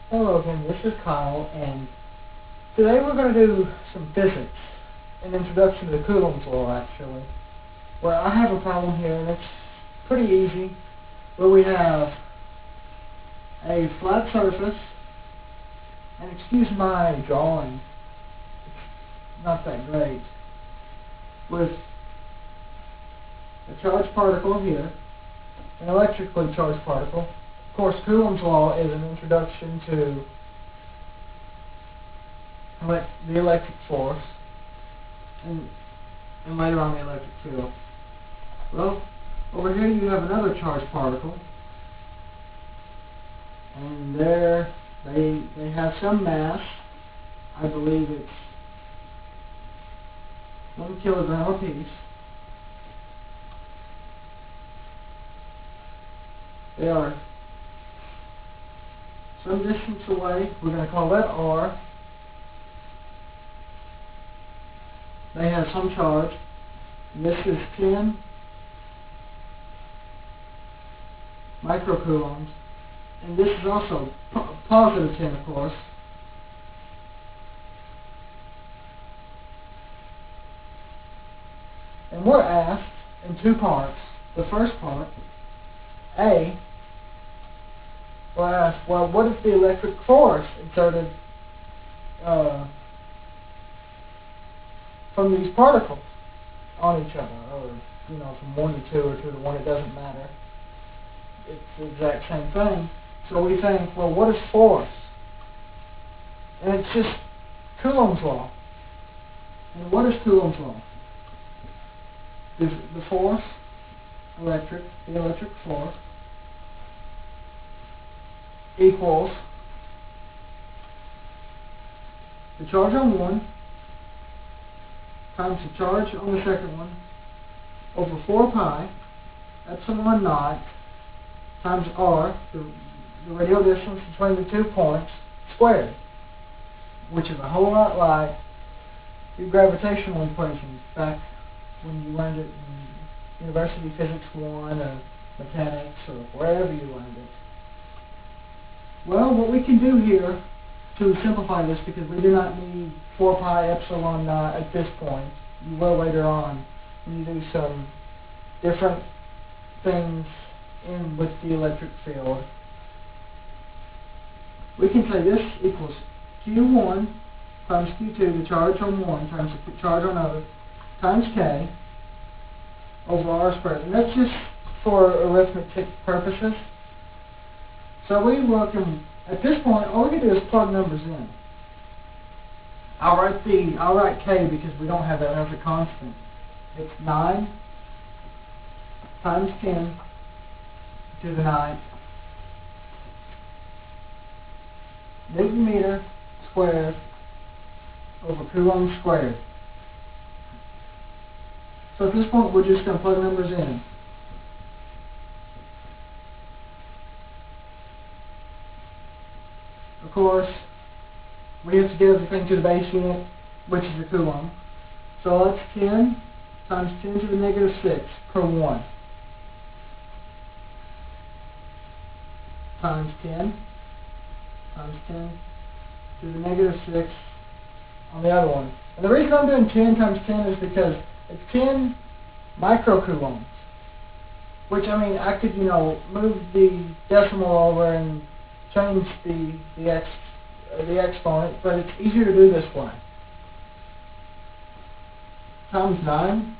Hello again, this is Kyle, and today we're going to do some physics, an introduction to the Coulomb's law, actually, where I have a problem here, and it's pretty easy, where we have a flat surface, and excuse my drawing, it's not that great, with a charged particle here, an electrically charged particle. Of course, Coulomb's law is an introduction to the electric force, and later on the electric field. Well, over here you have another charged particle, and there they have some mass. I believe it's 1 kilogram apiece. They are some distance away. We're going to call that R. They have some charge. And this is 10 microcoulombs. And this is also positive 10, of course. And we're asked in two parts. The first part, A, we're asked, well, what is the electric force exerted from these particles on each other, or, from 1 to 2 or 2 to 1, it doesn't matter. It's the exact same thing. So we think, well, what is force? And it's just Coulomb's law. And what is Coulomb's law? Is the force, the electric force, equals the charge on one times the charge on the second one over 4 pi epsilon naught times r, the radial distance between the 2 points, squared, which is a whole lot like your gravitational equations back when you learned it in University Physics 1 or mechanics or wherever you learned it. Well, what we can do here to simplify this, because we do not need 4 pi epsilon naught at this point, you will later on when you do some different things with the electric field. We can say this equals Q1 times Q2, the charge on one times the charge on other, times K over R squared. And that's just for arithmetic purposes. So we look, and at this point, all we can do is plug numbers in. I'll write K because we don't have that as a constant. It's 9 times 10 to the 9th Newton meter squared over Coulomb squared. So at this point, we're just going to plug numbers in. Of course, we have to get everything to the base unit, which is a Coulomb. So that's 10 times 10 to the negative 6 per 1. Times 10 times 10 to the negative 6 on the other one. And the reason I'm doing 10 times 10 is because it's 10 microcoulombs. Which, I mean, I could, move the decimal over and change the exponent, but it's easier to do this way. Times 9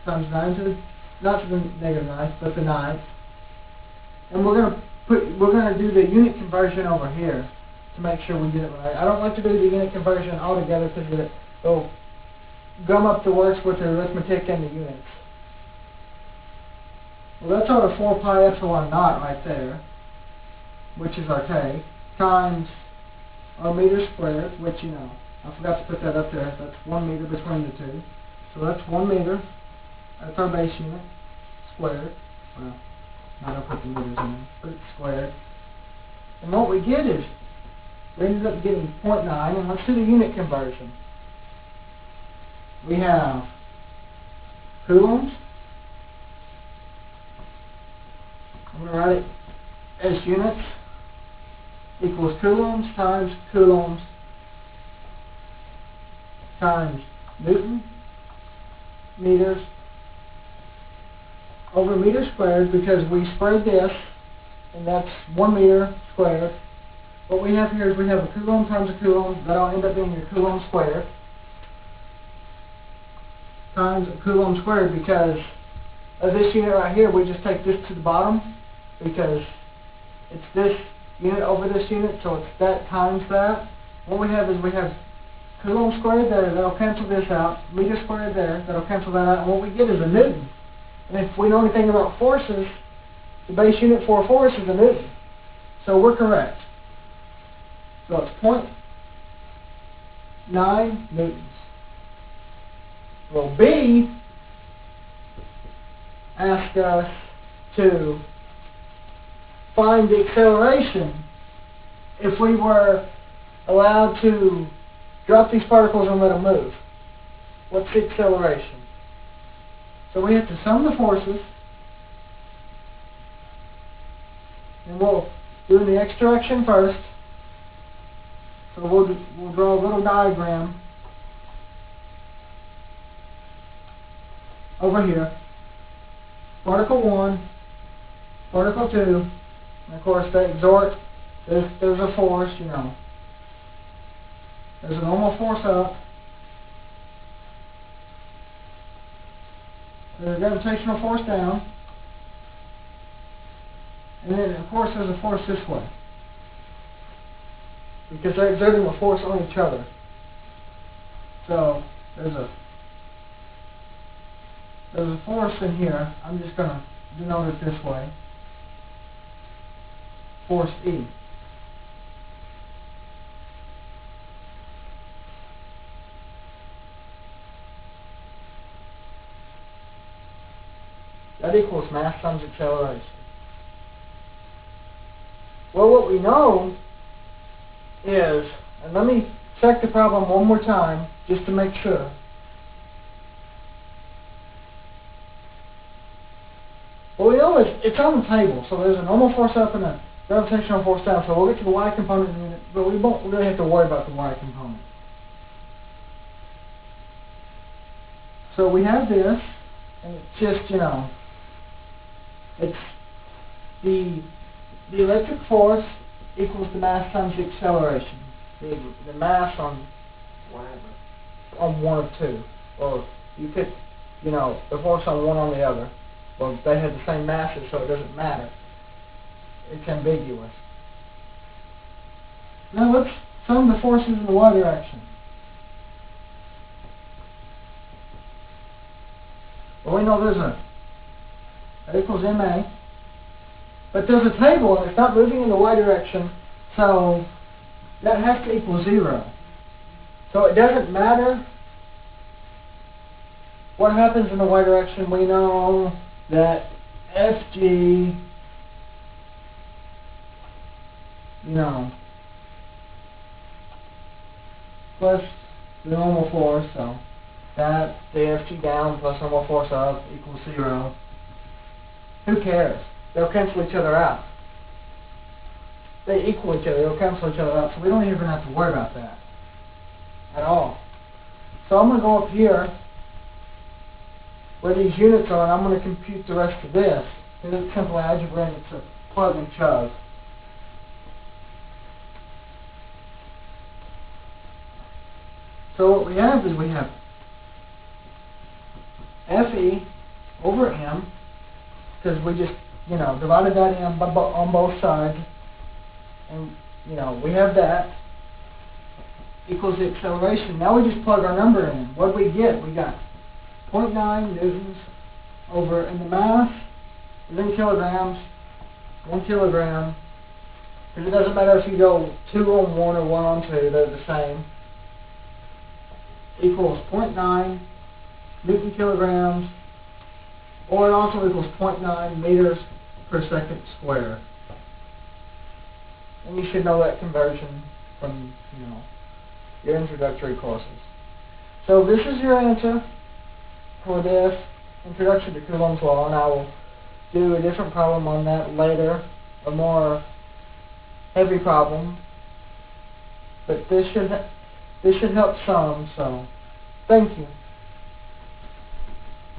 to the, not to the negative 9th, but the 9th. And we're gonna do the unit conversion over here to make sure we get it right. I don't like to do the unit conversion altogether because it'll gum up the works with the arithmetic and the units. Well, that's our 4 pi epsilon naught right there, which is our K, times our meter squared, which, I forgot to put that up there. That's 1 meter between the two. So that's 1 meter. That's our base unit, squared. Well, I don't put the meters in, but it's squared. And what we get is, we ended up getting 0.9, and let's do the unit conversion. We have coulombs. I'm going to write it as units equals coulombs times coulombs times Newton meters over meter squared, because we squared this, and that's 1 meter squared. What we have here is we have a coulomb times a coulomb. That'll end up being your coulomb squared times a coulomb squared, because of this unit right here, we just take this to the bottom because it's this unit over this unit, so it's that times that. What we have is we have coulomb squared there, that'll cancel this out, meter squared there, that'll cancel that out, and what we get is a Newton. And if we know anything about forces, the base unit for a force is a Newton. So we're correct. So it's 0.9 newtons. Well, B asked us to find the acceleration if we were allowed to drop these particles and let them move. What's the acceleration? So we have to sum the forces, and we'll do the x direction first. So we'll draw a little diagram over here. Particle 1, particle 2, and of course they exert, there's a force, you know. There's a normal force up. There's a gravitational force down. And then, of course, there's a force this way, because they're exerting a force on each other. So, there's a force in here. I'm just going to denote it this way. Force E. That equals mass times acceleration. Well, what we know is, and let me check the problem one more time just to make sure. What we know is it's on the table, so there's a normal force up and a gravitational force down. So we'll get to the y component in a minute, but we won't really have to worry about the y component. So we have this, and it's just, you know, it's the electric force equals the mass times the acceleration. The mass on whatever, on one of two. Or you could, you know, the force on one on the other. Well, they have the same masses, so it doesn't matter. It's ambiguous. Now let's sum the forces in the y direction. Well, we know that equals ma. But there's a table, and it's not moving in the y direction, so that has to equal 0. So it doesn't matter what happens in the y direction. We know that Fg, you know, plus the normal force, so that the Fg down plus normal force up equals 0. Who cares? They'll cancel each other out. They equal each other. They'll cancel each other out. So we don't even have to worry about that at all. So I'm going to go up here where these units are, and I'm going to compute the rest of this. Because it's simple algebra, and it's a plug and chug. So what we have is we have Fe over m, because we just, you know, divided that in on both sides, and, you know, we have that equals the acceleration. Now we just plug our number in. What do we get? We got 0.9 newtons over, and the mass is in kilograms, 1 kilogram, because it doesn't matter if you go 2 on 1 or 1 on 2, they're the same, equals 0.9 Newton kilograms, or it also equals 0.9 meters per second squared. And you should know that conversion from, you know, your introductory courses. So this is your answer for this Introduction to Coulomb's Law, and I will do a different problem on that later a more heavy problem, but this should help some. So, thank you.